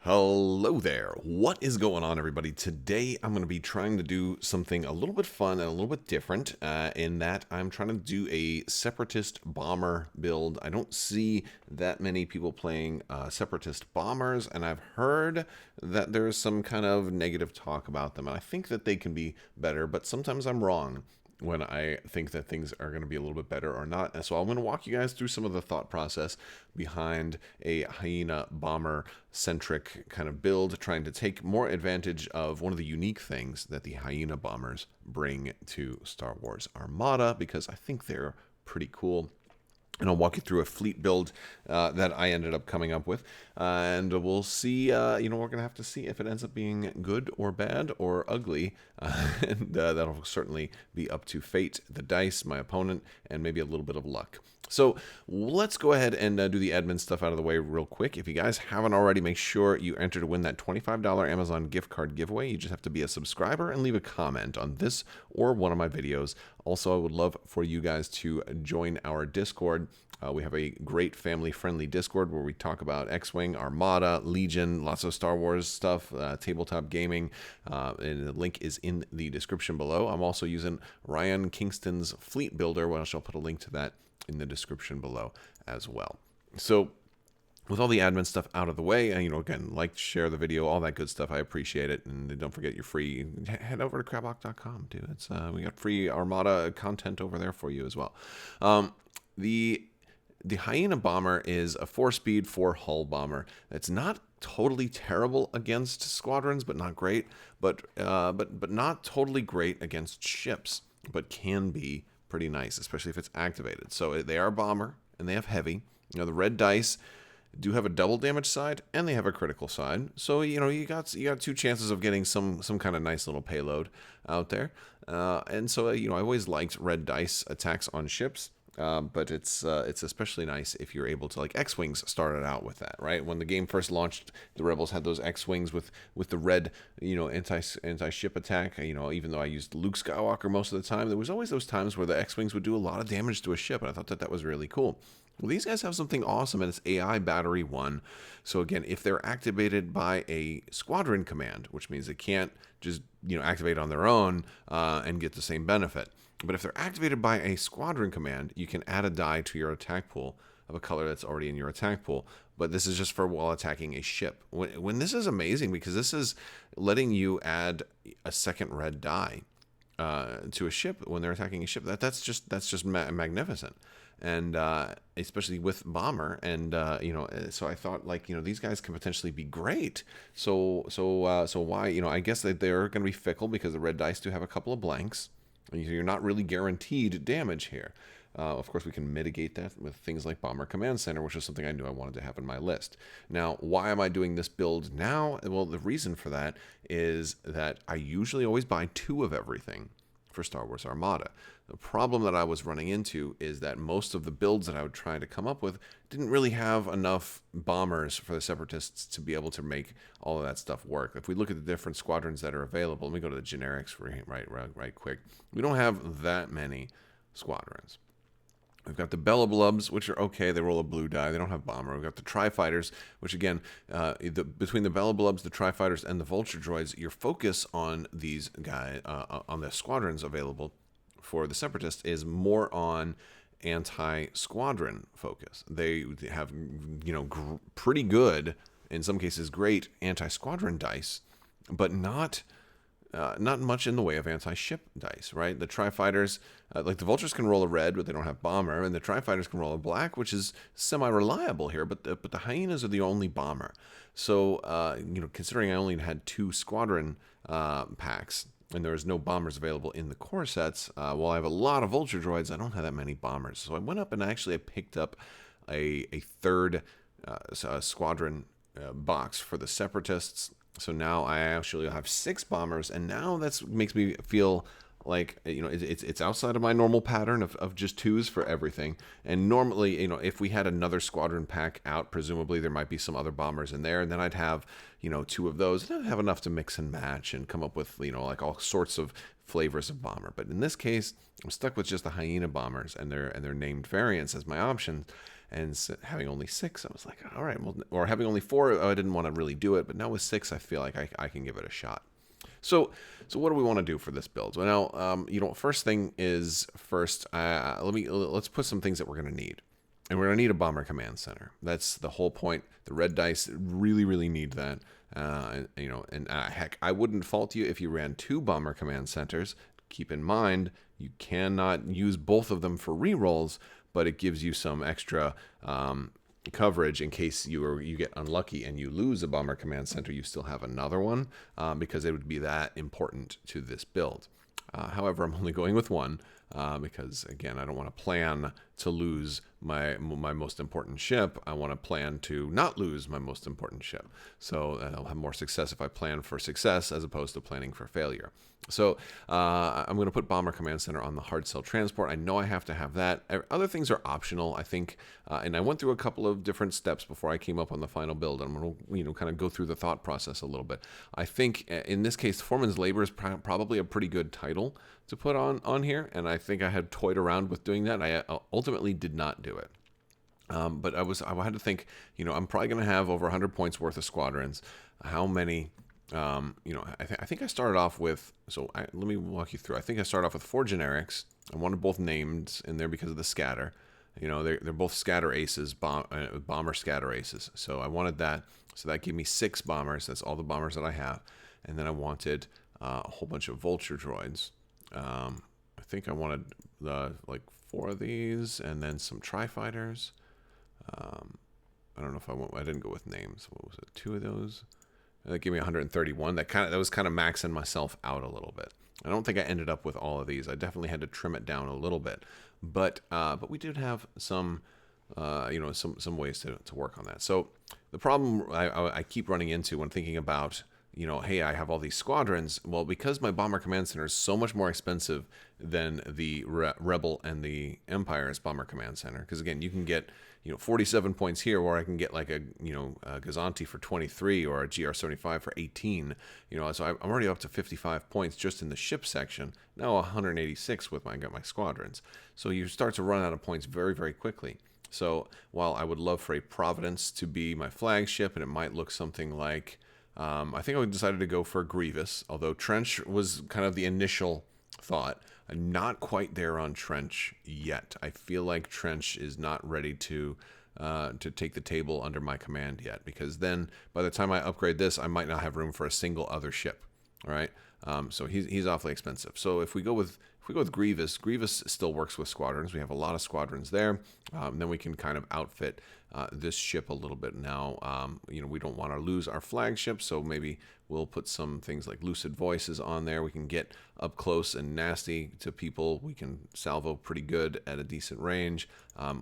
Hello there. What is going on, everybody? Today I'm going to be trying to do something a little bit fun and a little bit different in that I'm trying to do a Separatist bomber build. I don't see that many people playing Separatist bombers, and I've heard that there's some kind of negative talk about them, and I think that they can be better, but sometimes I'm wrong when I think that things are going to be a little bit better or not. And so I'm going to walk you guys through some of the thought process behind a Hyena bomber centric kind of build, trying to take more advantage of one of the unique things that the Hyena bombers bring to Star Wars Armada, because I think they're pretty cool. And I'll walk you through a fleet build that I ended up coming up with. And we'll see, we're going to have to see if it ends up being good or bad or ugly. And that'll certainly be up to fate, the dice, my opponent, and maybe a little bit of luck. So let's go ahead and do the admin stuff out of the way real quick. If you guys haven't already, make sure you enter to win that $25 Amazon gift card giveaway. You just have to be a subscriber and leave a comment on this or one of my videos. Also, I would love for you guys to join our Discord. We have a great family-friendly Discord where we talk about X-Wing, Armada, Legion, lots of Star Wars stuff, tabletop gaming, and the link is in the description below. I'm also using Ryan Kingston's Fleet Builder, which I'll put a link to that in the description below as well. So with all the admin stuff out of the way, and again, like, share the video, all that good stuff, I appreciate it. And don't forget, you're free. Head over to crabbok.com, dude. It's we got free Armada content over there for you as well. The Hyena bomber is a 4-speed, 4-hull bomber. It's not totally terrible against squadrons, but not great. But not totally great against ships, but can be pretty nice, especially if it's activated. So they are bomber and they have heavy. The red dice do have a double damage side and they have a critical side. So you got 2 chances of getting some kind of nice little payload out there. And so I always liked red dice attacks on ships. But it's especially nice if you're able to, like, X-Wings started out with that, right? When the game first launched, the Rebels had those X-Wings with the red, anti-ship attack. Even though I used Luke Skywalker most of the time, there was always those times where the X-Wings would do a lot of damage to a ship, and I thought that was really cool. Well, these guys have something awesome, and it's AI Battery 1. So again, if they're activated by a squadron command, which means they can't just activate on their own and get the same benefit. But if they're activated by a squadron command, you can add a die to your attack pool of a color that's already in your attack pool. But this is just for while attacking a ship. When this is amazing, because this is letting you add a second red die to a ship when they're attacking a ship. That's just magnificent. And especially with bomber, and so I thought, like, these guys can potentially be great. So why, I guess that they're going to be fickle because the red dice do have a couple of blanks. You're not really guaranteed damage here. Of course, we can mitigate that with things like Bomber Command Center, which is something I knew I wanted to have in my list. Now, why am I doing this build now? Well, the reason for that is that I usually always buy 2 of everything for Star Wars Armada. The problem that I was running into is that most of the builds that I would try to come up with didn't really have enough bombers for the Separatists to be able to make all of that stuff work. If we look at the different squadrons that are available, let me go to the generics right quick. We don't have that many squadrons. We've got the Belloblubs, which are okay. They roll a blue die. They don't have bomber. We've got the Tri-Fighters, which, again, between the Belloblubs, the Tri-Fighters, and the Vulture Droids, your focus on these guys, on the squadrons available for the Separatists, is more on anti-squadron focus. They have, pretty good, in some cases great, anti-squadron dice, but not much in the way of anti-ship dice, right? The Tri-Fighters, like the Vultures can roll a red, but they don't have bomber, and the Tri-Fighters can roll a black, which is semi-reliable here, but the Hyenas are the only bomber. So, considering I only had 2 squadron packs, and there was no bombers available in the core sets, while I have a lot of Vulture Droids, I don't have that many bombers. So I went up and actually I picked up a 3rd squadron box for the Separatists. So now I actually have 6 bombers, and now that makes me feel like, it's outside of my normal pattern of just 2s for everything. And normally, if we had another squadron pack out, presumably there might be some other bombers in there, and then I'd have, 2 of those, and I'd have enough to mix and match and come up with, like all sorts of flavors of bomber. But in this case, I'm stuck with just the Hyena bombers and their named variants as my option. and having only 6, I was like, all right, well, or having only 4, I didn't want to really do it, but now with 6, I feel like I can give it a shot. So what do we want to do for this build? Well, now, first thing is first, let's put some things that we're going to need. And we're going to need a Bomber Command Center. That's the whole point. The red dice really, really need that. Heck, I wouldn't fault you if you ran 2 Bomber Command Centers. Keep in mind, you cannot use both of them for rerolls, but it gives you some extra coverage in case you get unlucky and you lose a Bomber Command Center. You still have another one because it would be that important to this build. However, I'm only going with 1 because, again, I don't want to plan to lose my most important ship. I want to plan to not lose my most important ship. So I'll have more success if I plan for success as opposed to planning for failure. So I'm going to put Bomber Command Center on the hard cell transport. I know I have to have that. Other things are optional, I think. And I went through a couple of different steps before I came up on the final build. I'm going to kind of go through the thought process a little bit. I think in this case, Foreman's Labor is probably a pretty good title to put on here. And I think I had toyed around with doing that. I ultimately did not do it. But I had to think, I'm probably going to have over 100 points worth of squadrons. How many... I think I started off with, let me walk you through. I think I started off with 4 generics. I wanted both named in there because of the scatter. They're both scatter aces, bomber scatter aces. So I wanted that. So that gave me 6 bombers. That's all the bombers that I have. And then I wanted a whole bunch of vulture droids. I think I wanted 4 of these and then some tri-fighters. I don't know if I didn't go with names. What was it? 2 of those. That gave me 131. That was kind of maxing myself out a little bit. I don't think I ended up with all of these. I definitely had to trim it down a little bit, but we did have some ways to work on that. So the problem I keep running into when thinking about, hey, I have all these squadrons. Well, because my Bomber Command Center is so much more expensive than the Rebel and the Empire's Bomber Command Center, because again, you can get 47 points here, or I can get like a Gazanti for 23 or a GR75 for 18. So I'm already up to 55 points just in the ship section. Now 186 with my squadrons. So you start to run out of points very, very quickly. So while I would love for a Providence to be my flagship, and it might look something like, I think I decided to go for Grievous, although Trench was kind of the initial thought. I'm not quite there on Trench yet. I feel like Trench is not ready to take the table under my command yet, because then by the time I upgrade this, I might not have room for a single other ship. All right, so he's awfully expensive. So if we go with Grievous, Grievous still works with squadrons. We have a lot of squadrons there. Then we can kind of outfit this ship a little bit. Now, we don't want to lose our flagship, so maybe we'll put some things like Lucid Voices on there. We can get up close and nasty to people. We can salvo pretty good at a decent range.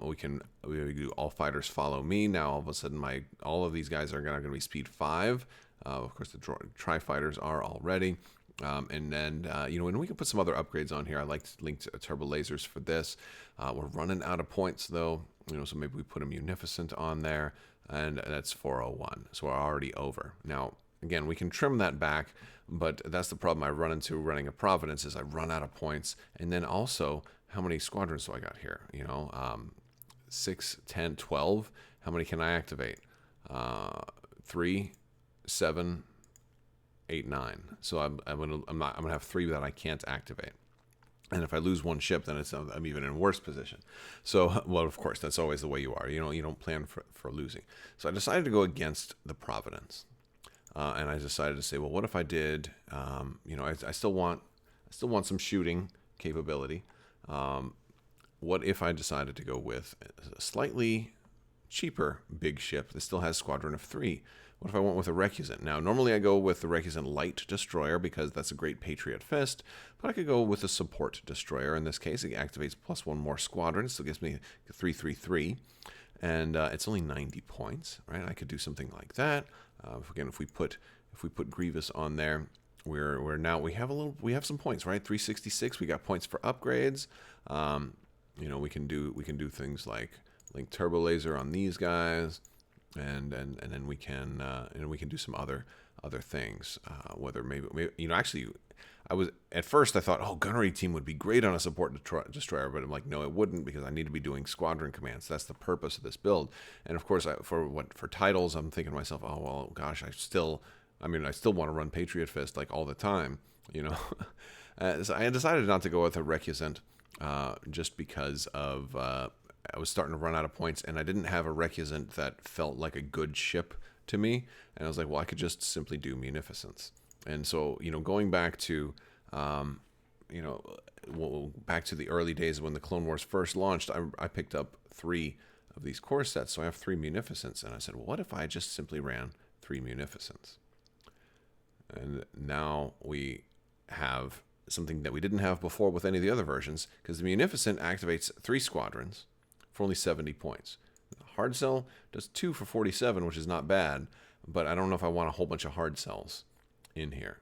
We do All Fighters Follow Me. Now, all of a sudden, all of these guys are going to be speed 5. Of course, the Tri-Fighters are already. And then, and we can put some other upgrades on here. I like linked turbo lasers for this. We're running out of points, though, so maybe we put a Munificent on there, and that's 401. So we're already over. Now, again, we can trim that back, but that's the problem I run into running a Providence is I run out of points. And then also, how many squadrons do I got here? 6, 10, 12. How many can I activate? 3, 7, 8, 9. So I'm gonna have 3 that I can't activate. And if I lose one ship, then I'm even in a worse position. So, well, of course, that's always the way you are. You don't plan for losing. So I decided to go against the Providence, and I decided to say, well, what if I did? I still want some shooting capability. What if I decided to go with a slightly cheaper big ship that still has squadron of 3? What if I went with a Recusant? Now, normally I go with the Recusant Light Destroyer because that's a great Patriot Fist, but I could go with a Support Destroyer. In this case, it activates +1 more squadron, so it gives me 333, and it's only 90 points, right? I could do something like that. Again, if we put Grievous on there, we have some points, right? 366. We got points for upgrades. We can do things like link turbo laser on these guys. and then we can do some other things. Whether maybe actually, at first I thought, oh, gunnery team would be great on a support destroyer, but I'm like, no, it wouldn't, because I need to be doing squadron commands. That's the purpose of this build. And of course, for titles, I'm thinking to myself, oh well, gosh, I still want to run Patriot Fist like all the time, you know. So I decided not to go with a Recusant, just because of I was starting to run out of points, and I didn't have a Recusant that felt like a good ship to me. And I was like, well, I could just simply do Munificence. And so, going back to, back to the early days when the Clone Wars first launched, I picked up 3 of these core sets, so I have 3 Munificence. And I said, well, what if I just simply ran 3 Munificence? And now we have something that we didn't have before with any of the other versions, because the Munificent activates 3 squadrons for only 70 points. The hard cell does 2 for 47, which is not bad, but I don't know if I want a whole bunch of hard cells in here.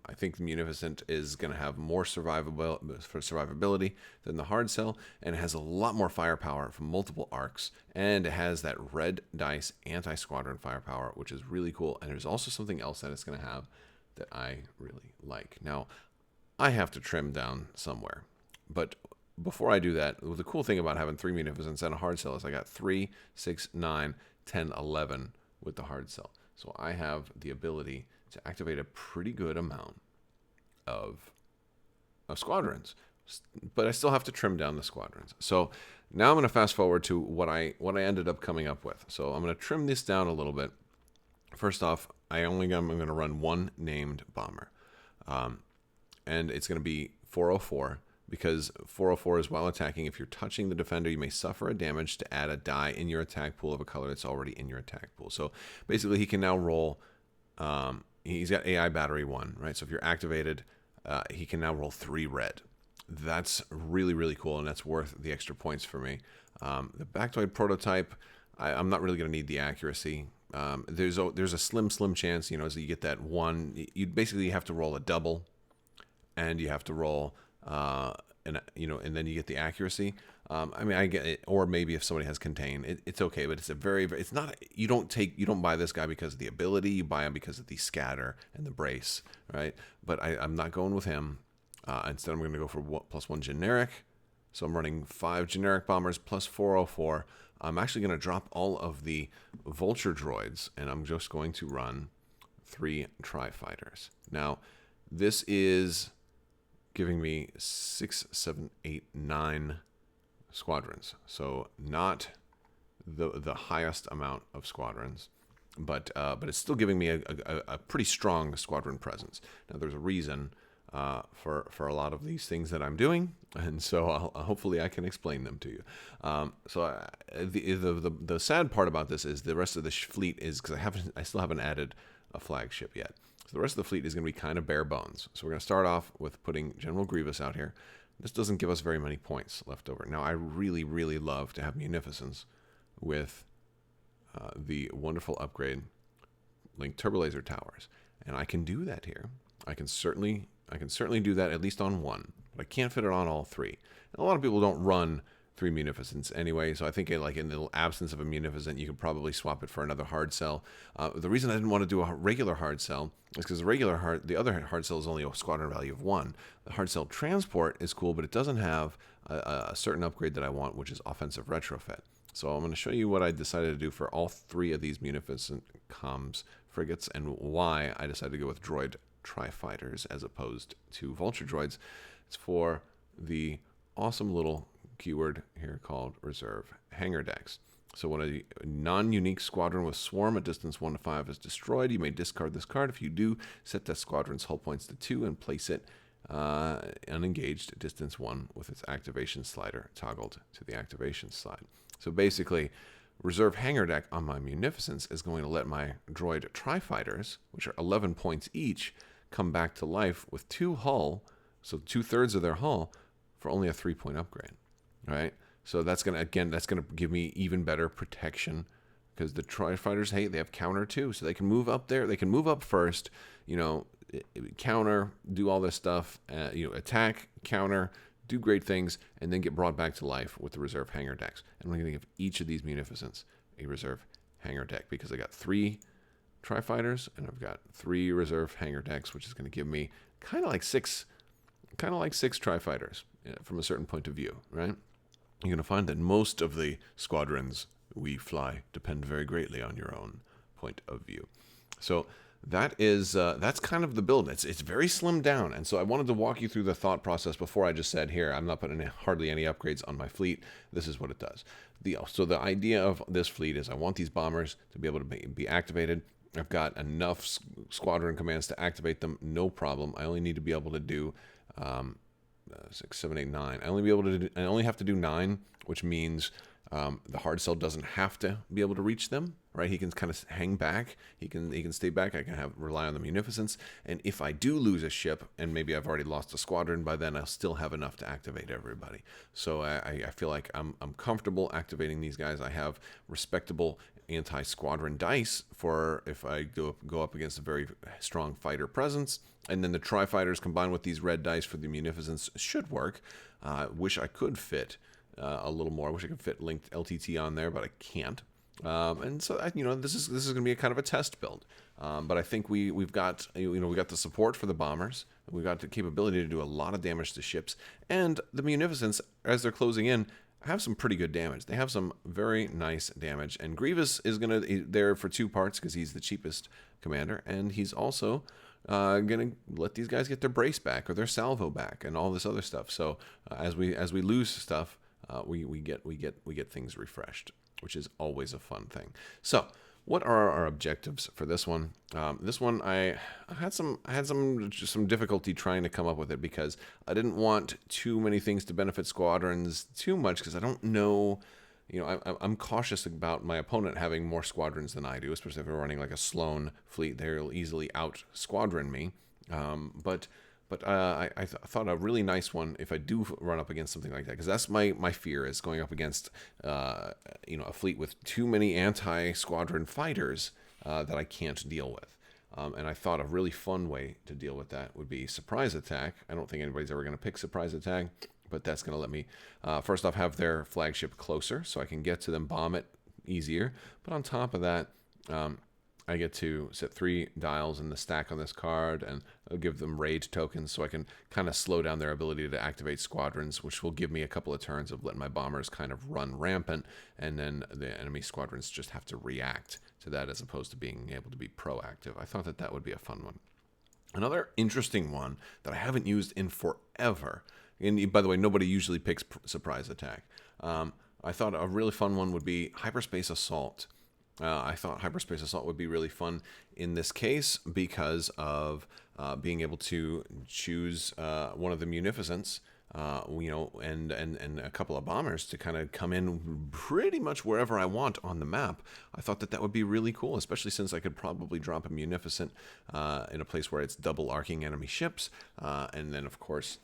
I think the Munificent is going to have more survivability than the hard cell, and it has a lot more firepower from multiple arcs, and it has that red dice anti-squadron firepower, which is really cool. And there's also something else that it's going to have that I really like. Now, I have to trim down somewhere, but before I do that, the cool thing about having 3 Munificence and a hard cell is I got 3, 6, 9, 10, 11 with the hard cell. So I have the ability to activate a pretty good amount of squadrons, but I still have to trim down the squadrons. So now I'm going to fast forward to what I ended up coming up with. So I'm going to trim this down a little bit. First off, I'm going to run 1 named bomber, and it's going to be 404. Because 404 is while attacking, if you're touching the defender, you may suffer a damage to add a die in your attack pool of a color that's already in your attack pool. So basically, he can now roll. He's got AI battery 1, right? So if you're activated, he can now roll 3 red. That's really, really cool, and that's worth the extra points for me. The Bactoid prototype, I'm not really going to need the accuracy. There's a slim chance, as you get that 1, you basically have to roll a double, and you have to roll. And then you get the accuracy. I get it, or maybe if somebody has contain, it's okay, but it's not. You don't buy this guy because of the ability. You buy him because of the scatter and the brace, right? But I'm not going with him. Instead, I'm going to go for +1 generic. So I'm running 5 generic bombers plus 404. I'm actually going to drop all of the vulture droids, and I'm just going to run 3 tri-fighters. Now, this is giving me 6, 7, 8, 9 squadrons. So not the highest amount of squadrons, but it's still giving me a pretty strong squadron presence. Now there's a reason for a lot of these things that I'm doing, and so hopefully I can explain them to you. The sad part about this is the rest of the fleet is, because I still haven't added a flagship yet. So the rest of the fleet is going to be kind of bare bones. So we're going to start off with putting General Grievous out here. This doesn't give us very many points left over. Now, I really, really love to have Munificence with the wonderful upgrade, Link Turbolaser Towers. And I can do that here. I can certainly do that at least on 1, but I can't fit it on all 3. And a lot of people don't run 3 Munificence anyway, so I think in the absence of a Munificent, you could probably swap it for another hard cell. The reason I didn't want to do a regular hard cell is because the other hard cell is only a squadron value of 1. The hard cell transport is cool, but it doesn't have a certain upgrade that I want, which is offensive retrofit. So I'm going to show you what I decided to do for all 3 of these Munificent comms frigates, and why I decided to go with droid tri-fighters as opposed to vulture droids. It's for the awesome little keyword here called reserve hangar decks. So when a non-unique squadron with swarm at distance 1 to 5 is destroyed, you may discard this card. If you do, set that squadron's hull points to 2 and place it unengaged at distance 1 with its activation slider toggled to the activation slide. So basically, reserve hangar deck on my Munificence is going to let my droid tri-fighters, which are 11 points each, come back to life with 2 hull, so 2/3 of their hull, for only a 3-point upgrade. Right, so that's gonna give me even better protection, because the tri-fighters, hey, they have counter too, so they can move up there. They can move up first, counter, do all this stuff, attack, counter, do great things, and then get brought back to life with the reserve hangar decks. And we're gonna give each of these Munificents a reserve hangar deck because I got 3 tri-fighters and I've got 3 reserve hangar decks, which is going to give me kind of like 6 tri-fighters from a certain point of view, right? You're going to find that most of the squadrons we fly depend very greatly on your own point of view. So that's kind of the build. It's very slimmed down, and so I wanted to walk you through the thought process before I just said, here, I'm not putting hardly any upgrades on my fleet. This is what it does. So the idea of this fleet is I want these bombers to be able to be activated. I've got enough squadron commands to activate them, no problem. I only need to be able to do 6, 7, 8, 9. I only have to do 9, which means the hard cell doesn't have to be able to reach them, right? He can kind of hang back. He can stay back. I can rely on the munificence. And if I do lose a ship, and maybe I've already lost a squadron, by then I'll still have enough to activate everybody. So I feel like I'm comfortable activating these guys. I have respectable anti-squadron dice for if I go up against a very strong fighter presence. And then the tri-fighters combined with these red dice for the munificence should work. Wish I could fit a little more. I wish I could fit linked LTT on there, but I can't. And so this is going to be a kind of a test build. But I think we've got the support for the bombers. We've got the capability to do a lot of damage to ships, and the munificence as they're closing in have some pretty good damage. They have some very nice damage, and Grievous is there for 2 parts because he's the cheapest commander, and he's also gonna let these guys get their brace back or their salvo back and all this other stuff. So as we lose stuff, we get things refreshed, which is always a fun thing. So what are our objectives for this one? This one I had some difficulty trying to come up with it because I didn't want too many things to benefit squadrons too much because I don't know. I'm cautious about my opponent having more squadrons than I do, especially if they're running like a Sloan fleet. They'll easily out-squadron me. But I thought a really nice one if I do run up against something like that, because that's my fear is going up against a fleet with too many anti-squadron fighters that I can't deal with. And I thought a really fun way to deal with that would be surprise attack. I don't think anybody's ever going to pick surprise attack, but that's going to let me, first off, have their flagship closer so I can get to them, bomb it easier. But on top of that, I get to set 3 dials in the stack on this card, and I'll give them raid tokens so I can kind of slow down their ability to activate squadrons, which will give me a couple of turns of letting my bombers kind of run rampant, and then the enemy squadrons just have to react to that as opposed to being able to be proactive. I thought that would be a fun one. Another interesting one that I haven't used in forever, and by the way, nobody usually picks surprise attack. I thought a really fun one would be hyperspace assault. I thought hyperspace assault would be really fun in this case because of being able to choose one of the munificence, and a couple of bombers to kind of come in pretty much wherever I want on the map. I thought that would be really cool, especially since I could probably drop a munificent in a place where it's double arcing enemy ships, and then of course.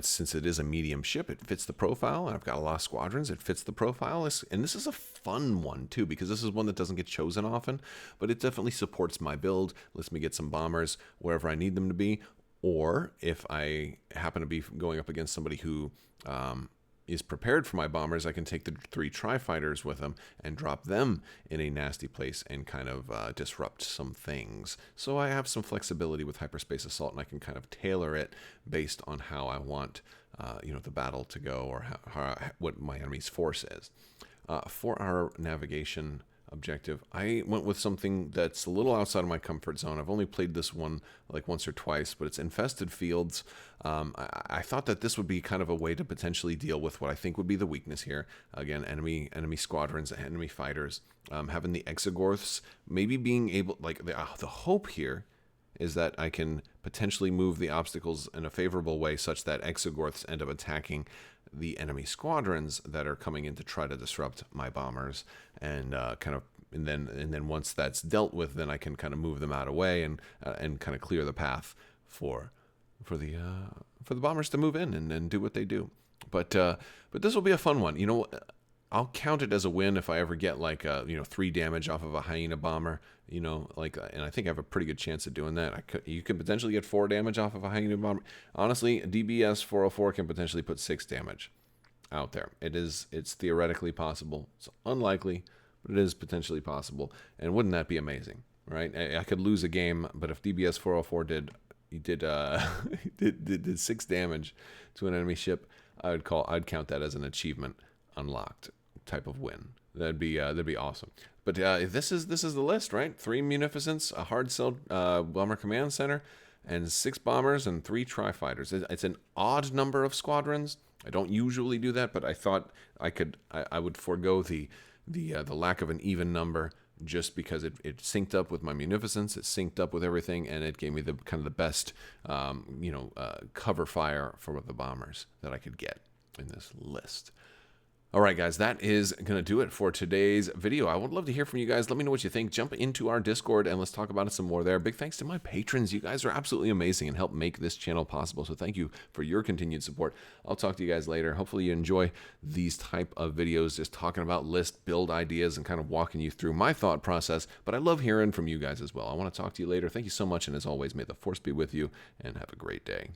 Since it is a medium ship, it fits the profile, and I've got a lot of squadrons. It fits the profile, and this is a fun one too because this is one that doesn't get chosen often, but it definitely supports my build. Lets me get some bombers wherever I need them to be, or if I happen to be going up against somebody who is prepared for my bombers, I can take the 3 tri-fighters with them and drop them in a nasty place and kind of disrupt some things. So I have some flexibility with hyperspace assault, and I can kind of tailor it based on how I want the battle to go, or what my enemy's force is. For our navigation objective, I went with something that's a little outside of my comfort zone. I've only played this one like once or twice, but it's infested fields. I thought that this would be kind of a way to potentially deal with what I think would be the weakness here. Again, enemy squadrons, enemy fighters, having the Exogorths, maybe being able, like the hope here is that I can potentially move the obstacles in a favorable way such that Exogorths end up attacking the enemy squadrons that are coming in to try to disrupt my bombers, and then once that's dealt with, then I can kind of move them out of the way and kind of clear the path for the bombers to move in and do what they do. But this will be a fun one. I'll count it as a win if I ever get like 3 damage off of a Hyena bomber, and I think I have a pretty good chance of doing that. You could potentially get 4 damage off of a Hyena bomber. Honestly, DBS 404 can potentially put 6 damage out there. It's theoretically possible. It's unlikely, but it is potentially possible. And wouldn't that be amazing, right? I could lose a game, but if DBS 404 did did 6 damage to an enemy ship, I'd count that as an achievement unlocked type of win. That'd be awesome. But this is the list, right? 3 Munificents, a hard sell bomber command center, and 6 bombers and 3 tri-fighters. It's an odd number of squadrons. I don't usually do that, but I thought I would forego the lack of an even number, just because it synced up with my munificence, it synced up with everything, and it gave me the kind of the best cover fire for the bombers that I could get in this list. All right, guys, that is going to do it for today's video. I would love to hear from you guys. Let me know what you think. Jump into our Discord and let's talk about it some more there. Big thanks to my patrons. You guys are absolutely amazing and help make this channel possible. So thank you for your continued support. I'll talk to you guys later. Hopefully you enjoy these type of videos, just talking about list build ideas and kind of walking you through my thought process. But I love hearing from you guys as well. I want to talk to you later. Thank you so much. And as always, may the force be with you and have a great day.